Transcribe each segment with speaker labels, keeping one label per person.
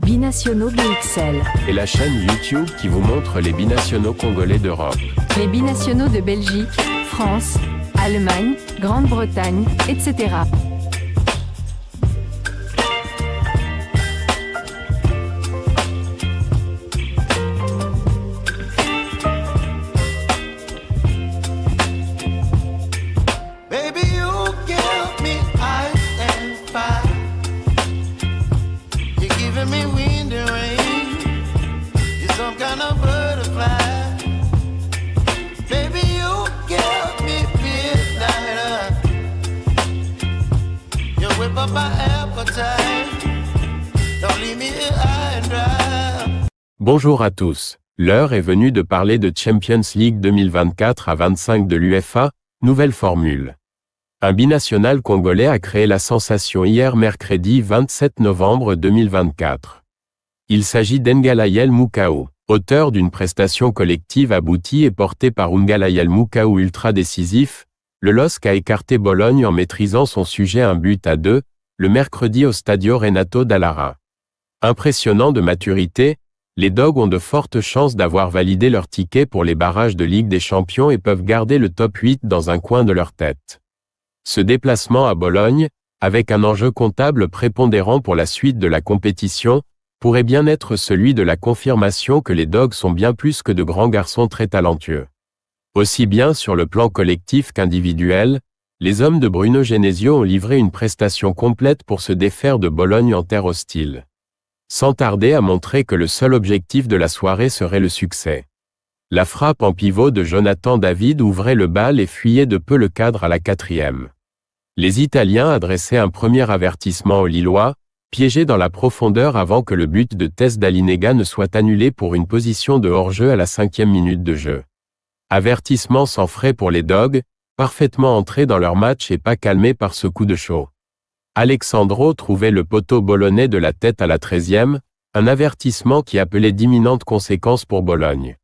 Speaker 1: Binationaux BXL.
Speaker 2: Et la chaîne YouTube qui vous montre les binationaux congolais d'Europe.
Speaker 1: Les binationaux de Belgique, France, Allemagne, Grande-Bretagne, etc.
Speaker 2: Bonjour à tous. L'heure est venue de parler de Champions League 2024 à 25 de l'UEFA, nouvelle formule. Un binational congolais a créé la sensation hier mercredi 27 novembre 2024. Il s'agit d'Ngalayel Mukau, auteur d'une prestation collective aboutie et portée par Ngalayel Mukau ultra décisif. Le LOSC a écarté Bologne en maîtrisant son sujet 1-2, le mercredi au Stadio Renato Dallara. Impressionnant de maturité, les Dogs ont de fortes chances d'avoir validé leur ticket pour les barrages de Ligue des Champions et peuvent garder le top 8 dans un coin de leur tête. Ce déplacement à Bologne, avec un enjeu comptable prépondérant pour la suite de la compétition, pourrait bien être celui de la confirmation que les Dogs sont bien plus que de grands garçons très talentueux. Aussi bien sur le plan collectif qu'individuel, les hommes de Bruno Genesio ont livré une prestation complète pour se défaire de Bologne en terre hostile. Sans tarder à montrer que le seul objectif de la soirée serait le succès. La frappe en pivot de Jonathan David ouvrait le bal et fuyait de peu le cadre à la 4e. Les Italiens adressaient un premier avertissement aux Lillois, piégés dans la profondeur avant que le but de Tess Dalinega ne soit annulé pour une position de hors-jeu à la 5e minute de jeu. Avertissement sans frais pour les Dogs, parfaitement entrés dans leur match et pas calmés par ce coup de chaud. Alexandro trouvait le poteau bolonais de la tête à la 13e, un avertissement qui appelait d'imminentes conséquences pour Bologne.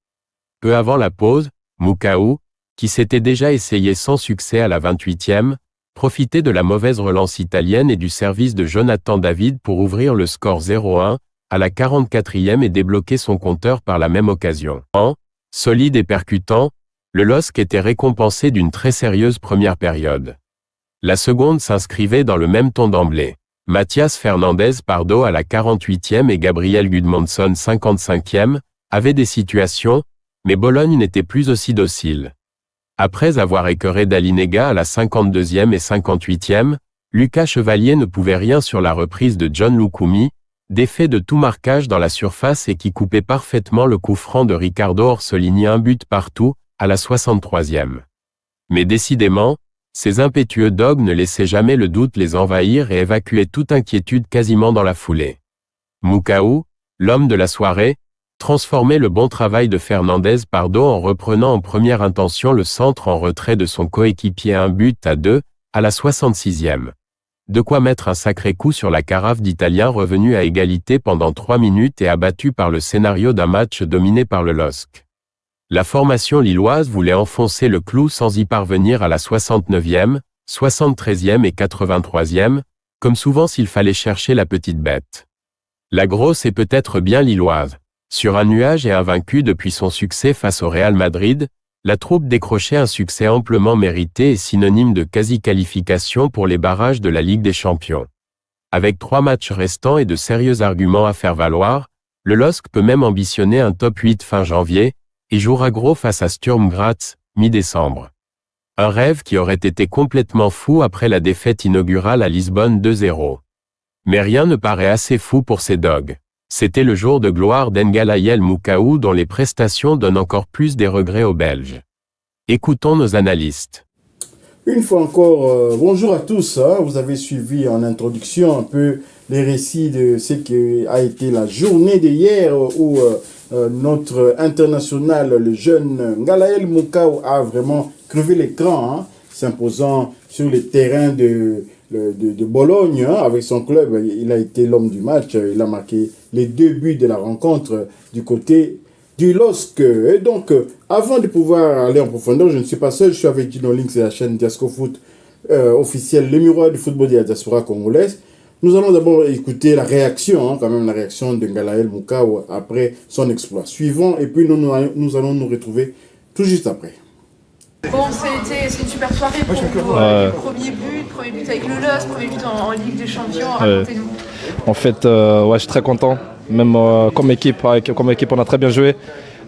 Speaker 2: Peu avant la pause, Mukau, qui s'était déjà essayé sans succès à la 28e, profitait de la mauvaise relance italienne et du service de Jonathan David pour ouvrir le score 0-1, à la 44e et débloquer son compteur par la même occasion. Solide et percutant, le LOSC était récompensé d'une très sérieuse première période. La seconde s'inscrivait dans le même ton d'emblée. Mathias Fernandez Pardo à la 48e et Gabriel Gudmundsson 55e, avaient des situations, mais Bologne n'était plus aussi docile. Après avoir écœuré Dalinega à la 52e et 58e, Lucas Chevalier ne pouvait rien sur la reprise de John Lukumi, défait de tout marquage dans la surface et qui coupait parfaitement le coup franc de Ricardo Orsolini 1 but partout, à la 63e. Mais décidément, ces impétueux Dogs ne laissaient jamais le doute les envahir et évacuaient toute inquiétude quasiment dans la foulée. Mukau, l'homme de la soirée, transformait le bon travail de Fernandez Pardo en reprenant en première intention le centre en retrait de son coéquipier 1-2, à la 66e. De quoi mettre un sacré coup sur la carafe d'Italiens revenus à égalité pendant 3 minutes et abattus par le scénario d'un match dominé par le LOSC. La formation lilloise voulait enfoncer le clou sans y parvenir à la 69e, 73e et 83e, comme souvent s'il fallait chercher la petite bête. La grosse est peut-être bien lilloise. Sur un nuage et invaincu depuis son succès face au Real Madrid, la troupe décrochait un succès amplement mérité et synonyme de quasi-qualification pour les barrages de la Ligue des Champions. Avec 3 matchs restants et de sérieux arguments à faire valoir, le LOSC peut même ambitionner un top 8 fin janvier, et jouera gros face à Sturm Graz, mi-décembre. Un rêve qui aurait été complètement fou après la défaite inaugurale à Lisbonne 2-0. Mais rien ne paraît assez fou pour ces Dogs. C'était le jour de gloire d'Ngalayel Mukau dont les prestations donnent encore plus des regrets aux Belges. Écoutons nos analystes.
Speaker 3: Une fois encore, bonjour à tous. Vous avez suivi en introduction un peu les récits de ce qui a été la journée d'hier où notre international, le jeune Ngalayel Mukau, a vraiment crevé l'écran, s'imposant sur les terrains de Bologne avec son club. Il a été l'homme du match. Il a marqué les 2 buts de la rencontre du côté du LOSC. Et donc, avant de pouvoir aller en profondeur, je ne suis pas seul. Je suis avec Gino Links et la chaîne Diasco Foot officielle, le miroir du football de la diaspora congolaise. Nous allons d'abord écouter la réaction, quand même la réaction de Ngalael Moukao après son exploit. Suivant, et puis nous allons nous retrouver tout juste après.
Speaker 4: Bon, c'est une super soirée pour vous. Premier but avec le LOS, premier but en Ligue des Champions. Racontez-nous.
Speaker 5: En fait, je suis très content. Même comme équipe, on a très bien joué.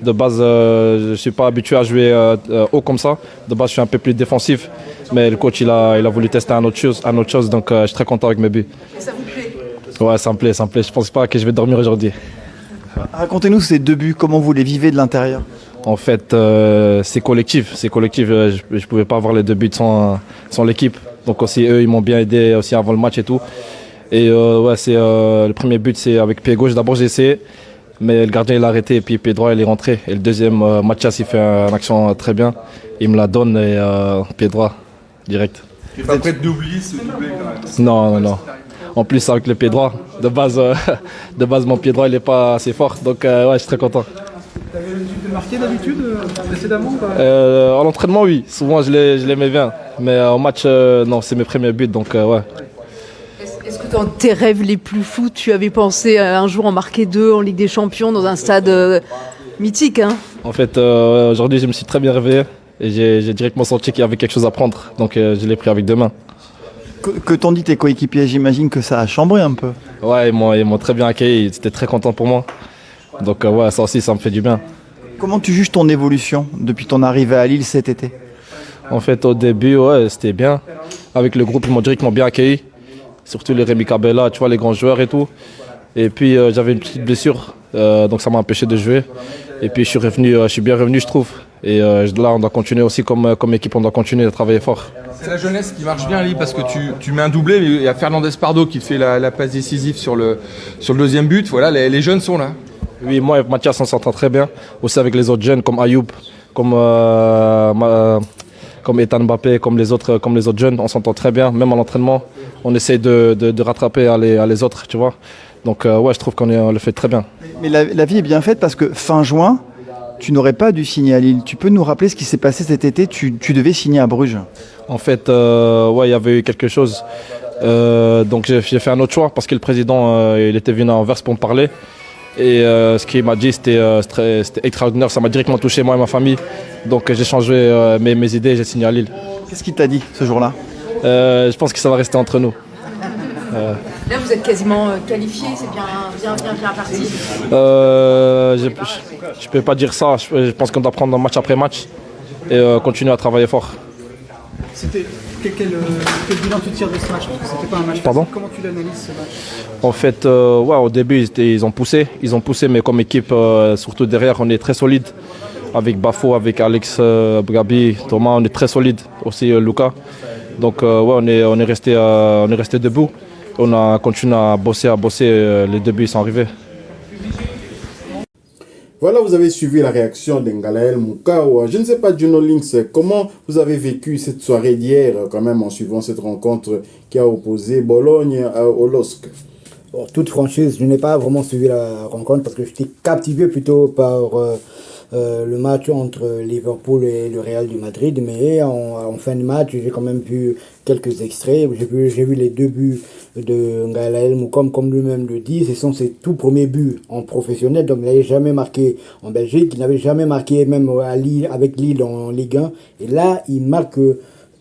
Speaker 5: De base, je ne suis pas habitué à jouer haut comme ça. De base, je suis un peu plus défensif. Mais le coach, il a voulu tester un autre chose. Donc, je suis très content avec mes buts.
Speaker 4: Et ça vous plaît?
Speaker 5: Ouais, ça me plaît. Je ne pense pas que je vais dormir aujourd'hui.
Speaker 6: Racontez-nous ces 2 buts, comment vous les vivez de l'intérieur?
Speaker 5: En fait, c'est collectif. Je ne pouvais pas avoir les 2 buts sans l'équipe. Donc aussi, eux, ils m'ont bien aidé aussi avant le match et tout. Et le premier but, c'est avec pied gauche. D'abord, j'ai essayé, mais le gardien, il a arrêté. Et puis, pied droit, il est rentré. Et le deuxième, Mathias, il fait une action très bien. Il me la donne et pied droit, direct.
Speaker 7: Tu n'es pas prêt d'oublier ce doublé quand même?
Speaker 5: Non. En plus, avec le pied droit, de base, mon pied droit, il n'est pas assez fort. Donc, je suis très content.
Speaker 8: Tu avais l'habitude de marquer d'habitude précédemment?
Speaker 5: À l'entraînement, oui. Souvent, je l'aimais bien. Mais en match, non, c'est mes premiers buts. Donc, ouais.
Speaker 4: Est-ce que dans tes rêves les plus fous, tu avais pensé un jour en marquer 2 en Ligue des Champions dans un stade mythique, hein?
Speaker 5: En fait, aujourd'hui, je me suis très bien réveillé. Et j'ai directement senti qu'il y avait quelque chose à prendre. Donc, je l'ai pris avec 2 mains.
Speaker 6: Que t'ont dit tes coéquipiers? J'imagine que ça a chambré un peu.
Speaker 5: Ouais, ils m'ont très bien accueilli. Ils étaient très contents pour moi. Donc, ouais, ça aussi, ça me fait du bien.
Speaker 6: Comment tu juges ton évolution depuis ton arrivée à Lille cet été?
Speaker 5: En fait, au début, ouais, c'était bien. Avec le groupe, ils m'ont directement bien accueilli. Surtout les Rémi Cabella, tu vois, les grands joueurs et tout. Et puis, j'avais une petite blessure. Donc, ça m'a empêché de jouer. Et puis, je suis bien revenu, je trouve. Et là, on doit continuer aussi comme équipe, on doit continuer à travailler fort.
Speaker 7: C'est la jeunesse qui marche bien à Lille parce que tu mets un doublé, mais il y a Fernandez Pardo qui fait la passe décisive sur le deuxième but. Voilà, les jeunes sont là.
Speaker 5: Oui, moi et Mathias, on s'entend très bien. Aussi avec les autres jeunes comme Ayoub, comme Ethan Mbappé, comme les autres jeunes, on s'entend très bien. Même à l'entraînement, on essaye de rattraper à les autres, tu vois. Donc ouais, je trouve qu'on le fait très bien.
Speaker 6: Mais la vie est bien faite parce que fin juin, tu n'aurais pas dû signer à Lille. Tu peux nous rappeler ce qui s'est passé cet été? Tu devais signer à Bruges.
Speaker 5: En fait, ouais, il y avait eu quelque chose. Donc j'ai fait un autre choix parce que le président, il était venu à Anvers pour me parler. Et ce qu'il m'a dit, c'était extraordinaire. Ça m'a directement touché, moi et ma famille. Donc j'ai changé mes idées et j'ai signé à Lille.
Speaker 6: Qu'est-ce qu'il t'a dit ce jour-là?
Speaker 5: Je pense que ça va rester entre nous.
Speaker 4: Là, vous êtes quasiment qualifié, c'est bien parti.
Speaker 5: Je peux pas dire ça. Je pense qu'on doit prendre match après match et continuer à travailler fort.
Speaker 8: Quel bilan tu tires de ce match? Parce que c'était pas un match.
Speaker 5: Pardon?
Speaker 8: Comment tu l'analyses ce match?
Speaker 5: En fait, ouais, au début, ils ont poussé, mais comme équipe, surtout derrière, on est très solide. Avec Bafo, avec Alex, Gabi, Thomas, on est très solide. Aussi Lucas. Donc, ouais, on est resté debout. On a continué à bosser. Les 2 buts sont arrivés.
Speaker 3: Voilà, vous avez suivi la réaction d'Ngalael Moukao. Je ne sais pas, Juno Links, comment vous avez vécu cette soirée d'hier, quand même, en suivant cette rencontre qui a opposé Bologne au LOSC?
Speaker 9: Bon, toute franchise, je n'ai pas vraiment suivi la rencontre parce que j'étais captivé plutôt par le match entre Liverpool et le Real du Madrid. Mais en fin de match, j'ai quand même vu quelques extraits. J'ai vu les 2 buts de Ngalael Moukao, comme lui-même le dit. Ce sont ses tout premiers buts en professionnel. Donc, il n'avait jamais marqué en Belgique. Il n'avait jamais marqué même à Lille, avec Lille en Ligue 1. Et là, il marque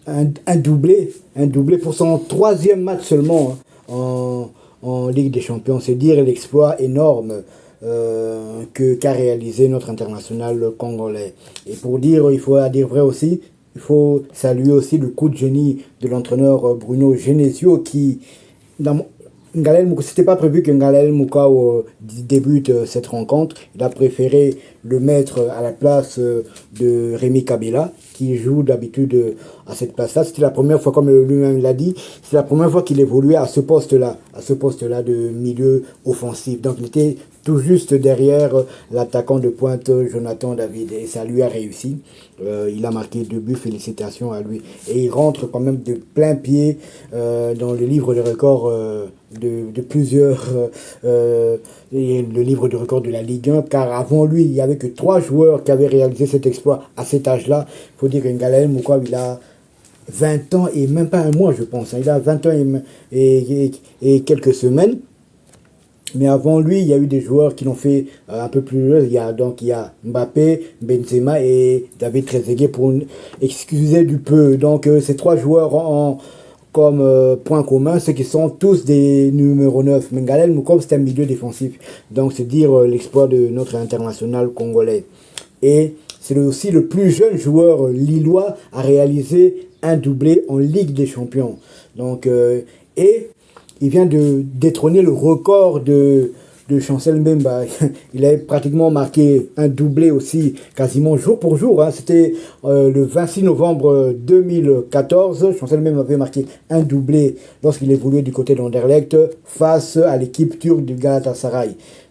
Speaker 9: un doublé pour son 3e match seulement en Ligue des Champions. C'est dire l'exploit énorme qu'a réalisé notre international congolais. Et pour dire, il faut dire vrai aussi, il faut saluer aussi le coup de génie de l'entraîneur Bruno Genesio qui, c'était pas prévu que Ngalael Moukao débute cette rencontre. Il a préféré le mettre à la place de Rémi Kabila, qui joue d'habitude à cette place-là. C'était la première fois, comme lui-même l'a dit, c'est la première fois qu'il évoluait à ce poste-là de milieu offensif. Donc il était tout juste derrière l'attaquant de pointe Jonathan David, et ça lui a réussi. Il a marqué 2 buts, félicitations à lui. Et il rentre quand même de plein pied dans le livre de records de plusieurs, le livre de records de la Ligue 1, car avant lui, il n'y avait que 3 joueurs qui avaient réalisé cet exploit à cet âge-là. Il faut dire que Ngalael Moukao, il a 20 ans et même pas un mois, je pense. Il a 20 ans et quelques semaines. Mais avant lui, il y a eu des joueurs qui l'ont fait un peu plus vieux. Il y a Mbappé, Benzema et David Trezeguet pour excuser du peu. Donc ces trois joueurs comme point commun, c'est qu'ils sont tous des numéros 9. Mais Galel Moukom, c'est un milieu défensif. Donc c'est dire l'exploit de notre international congolais. Et c'est aussi le plus jeune joueur lillois à réaliser un doublé en Ligue des Champions. Donc, et il vient de détrôner le record de Chancel Mbemba. Il a pratiquement marqué un doublé aussi, quasiment jour pour jour. C'était le 26 novembre 2014. Chancel Mbemba avait marqué un doublé lorsqu'il évoluait du côté d'Anderlecht face à l'équipe turque du Galatasaray.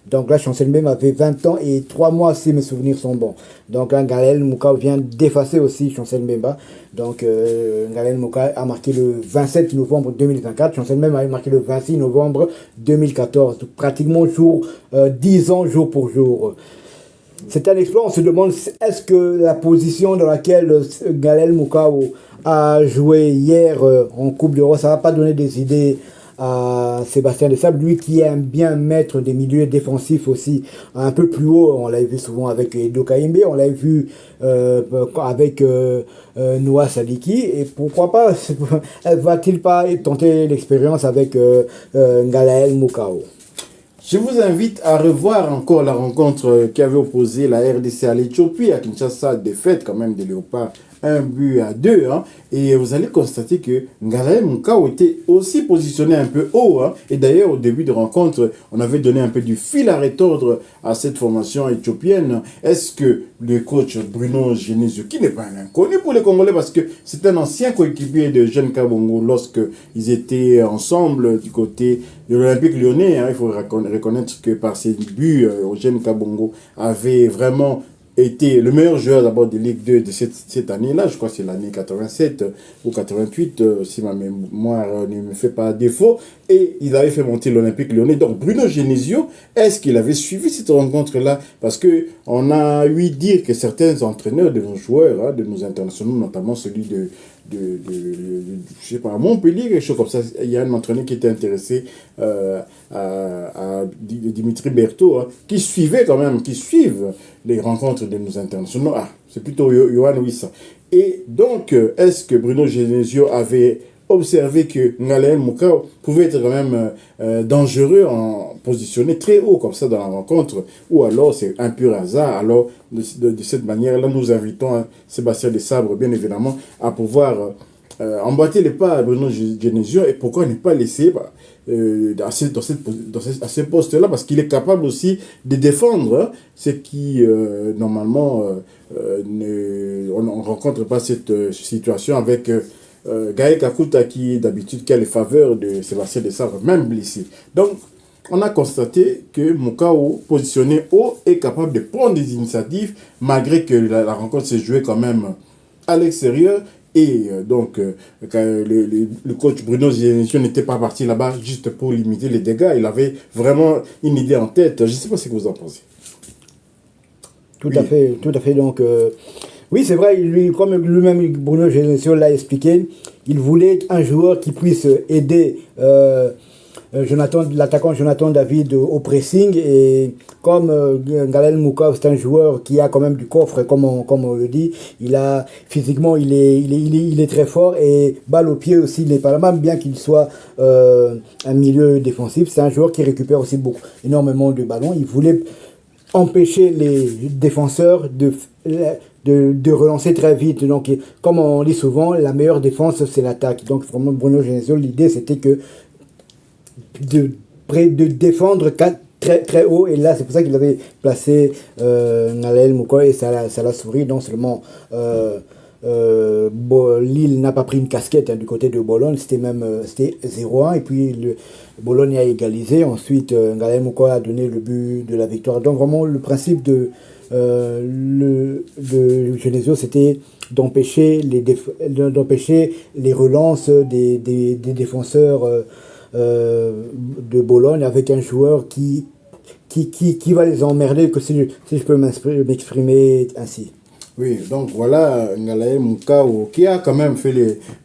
Speaker 9: Donc là, Chancel Mbemba avait 20 ans et 3 mois si mes souvenirs sont bons. Donc là, Galel Mouka vient d'effacer aussi Chancel Mbemba. Donc Galel Mouka a marqué le 27 novembre 2024. Chancel Mbemba a marqué le 26 novembre 2014. Donc, pratiquement 10 ans jour pour jour. C'est un exploit. On se demande est-ce que la position dans laquelle Galel Mouka a joué hier en Coupe d'Europe, ça ne va pas donner des idées à Sébastien Desables, lui qui est un bien maître des milieux défensifs aussi, un peu plus haut. On l'a vu souvent avec Edo Kaimbe, on l'a vu avec Noah Sadiki, et pourquoi pas va-t-il pas tenter l'expérience avec Ngalael Moukao?
Speaker 3: Je vous invite à revoir encore la rencontre qui avait opposé la RDC à l'Éthiopie, à Kinshasa, défaite quand même des Léopards, 1-2. Et vous allez constater que Ngalael Moukao était aussi positionné un peu haut. Et d'ailleurs, au début de rencontre, on avait donné un peu du fil à retordre à cette formation éthiopienne. Est-ce que le coach Bruno Genesio, qui n'est pas un inconnu pour les Congolais, parce que c'est un ancien coéquipier de Jeune Kabongo lorsqu'ils étaient ensemble du côté de l'Olympique Lyonnais, il faut reconnaître que par ses buts, Eugène Kabongo avait vraiment été le meilleur joueur d'abord de Ligue 2 de cette année-là. Je crois que c'est l'année 87 ou 88, si ma mémoire ne me fait pas défaut. Et ils avaient fait monter l'Olympique Lyonnais. Donc Bruno Genesio, est-ce qu'il avait suivi cette rencontre-là? Parce que on a eu dire que certains entraîneurs de nos joueurs, de nos internationaux, notamment celui je sais pas, à Montpellier, quelque chose comme ça, il y a un entraîneur qui était intéressé à Dimitri Berthaud, qui suivent les rencontres de nos internationaux. C'est plutôt Johan Wissa. Et donc, est-ce que Bruno Genesio avait observé que Ngalael Moukao pouvait être quand même dangereux en positionné très haut comme ça dans la rencontre, ou alors c'est un pur hasard? Alors de cette manière-là, nous invitons Sébastien Desables, bien évidemment, à pouvoir emboîter les pas à Bruno Genesio, et pourquoi ne pas laisser à ce poste-là, parce qu'il est capable aussi de défendre ce qui, normalement, on ne rencontre pas cette situation avec Gaël Kakuta, qui d'habitude qui a les faveurs de Sébastien Desables, même blessé. Donc, on a constaté que Moukao, positionné haut, est capable de prendre des initiatives, malgré que la rencontre s'est jouée quand même à l'extérieur. Et donc, le coach Bruno Genesio n'était pas parti là-bas juste pour limiter les dégâts. Il avait vraiment une idée en tête. Je ne sais pas ce que vous en pensez.
Speaker 9: Tout à fait. Donc, oui, c'est vrai, comme lui-même Bruno Genesio l'a expliqué, il voulait un joueur qui puisse aider l'attaquant Jonathan David au pressing, et comme Ngalael Moukao, c'est un joueur qui a quand même du coffre, comme on le dit, physiquement il est très fort, et balle au pied aussi, il n'est pas là, même bien qu'il soit un milieu défensif, c'est un joueur qui récupère aussi énormément de ballons. Il voulait empêcher les défenseurs de relancer très vite. Donc, comme on dit souvent, la meilleure défense, c'est l'attaque. Donc, vraiment, Bruno Genesio, l'idée, c'était de défendre très, très haut. Et là, c'est pour ça qu'il avait placé Ngalael Moukao, et ça l'a souri. Non seulement Lille n'a pas pris une casquette du côté de Bologne, c'était 0-1, et puis Bologne a égalisé. Ensuite, Ngalael Moukao a donné le but de la victoire. Donc vraiment, le principe de Genesio, c'était d'empêcher les relances des défenseurs de Bologne, avec un joueur qui va les emmerder, que si je peux m'exprimer ainsi.
Speaker 3: Oui, donc voilà, Ngalae Moukao, qui a quand même fait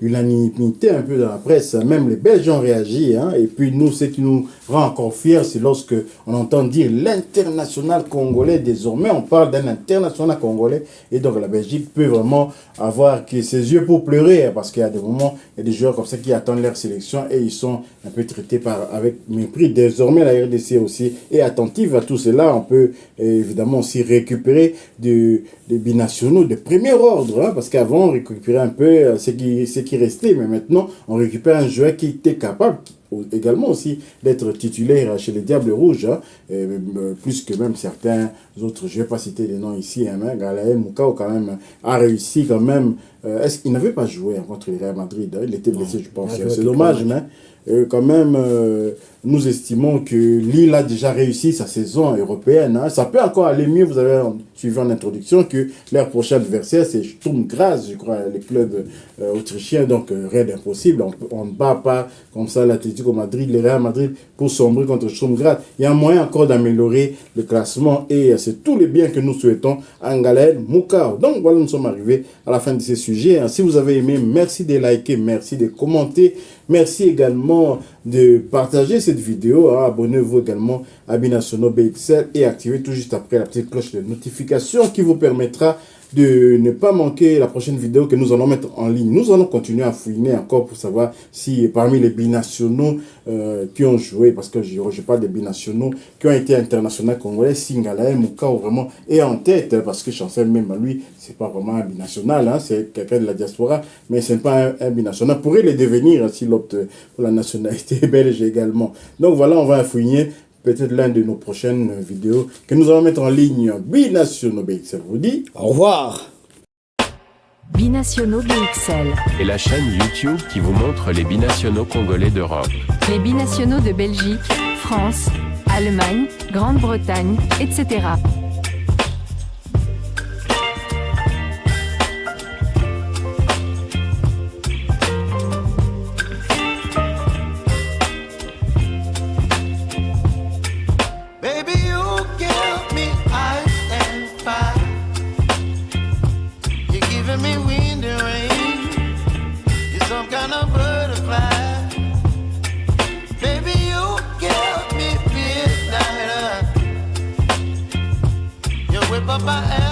Speaker 3: l'unanimité un peu dans la presse. Même les Belges ont réagi. Hein, et puis nous, ce qui nous rend encore fiers, c'est lorsque on entend dire l'international congolais. Désormais, on parle d'un international congolais. Et donc la Belgique peut vraiment avoir que ses yeux pour pleurer. Parce qu'il y a des moments, il y a des joueurs comme ça qui attendent leur sélection et ils sont un peu traités avec mépris. Désormais, la RDC aussi est attentive à tout cela. On peut évidemment aussi récupérer des binationaux de premier ordre, hein, parce qu'avant on récupérait un peu ce qui restait, mais maintenant on récupère un joueur qui était capable également aussi d'être titulaire chez les Diables Rouges, hein, plus que même certains autres, je ne vais pas citer les noms ici, hein, mais Galae Moukao quand même a réussi quand même, est-ce qu'il n'avait pas joué contre le Real Madrid, hein, il était blessé je pense, c'est dommage, mais quand même, nous estimons que Lille a déjà réussi sa saison européenne. Hein. Ça peut encore aller mieux. Vous avez suivi en introduction que leur prochain adversaire, c'est Sturm Graz, je crois, les clubs autrichiens. Donc, rien d'impossible. On ne bat pas comme ça l'Atlético Madrid, le Real Madrid pour sombrer contre Sturm Graz. Il y a un moyen encore d'améliorer le classement et c'est tout le bien que nous souhaitons à Ngalae Moukao. Donc, voilà, nous sommes arrivés à la fin de ces sujets. Hein. Si vous avez aimé, merci de liker, merci de commenter. Merci également de partager cette vidéo. Hein. Abonnez-vous également à Binationaux BXL et activez tout juste après la petite cloche de notification qui vous permettra de ne pas manquer la prochaine vidéo que nous allons mettre en ligne. Nous allons continuer à fouiner encore pour savoir si parmi les binationaux qui ont joué, parce que je parle des binationaux qui ont été internationaux congolais, si Ngalae Moukao vraiment est en tête, parce que Chancel même à lui, c'est pas vraiment un binational, hein, c'est quelqu'un de la diaspora, mais ce n'est pas un binational. Pourrait le devenir s'il opte pour la nationalité belge également. Donc voilà, on va fouiner peut-être l'un de nos prochaines vidéos que nous allons mettre en ligne. Binationaux BXL vous dit
Speaker 9: Au revoir.
Speaker 1: Binationaux BXL.
Speaker 2: Et la chaîne YouTube qui vous montre les binationaux congolais d'Europe.
Speaker 1: Les binationaux de Belgique, France, Allemagne, Grande-Bretagne, etc.
Speaker 10: Papa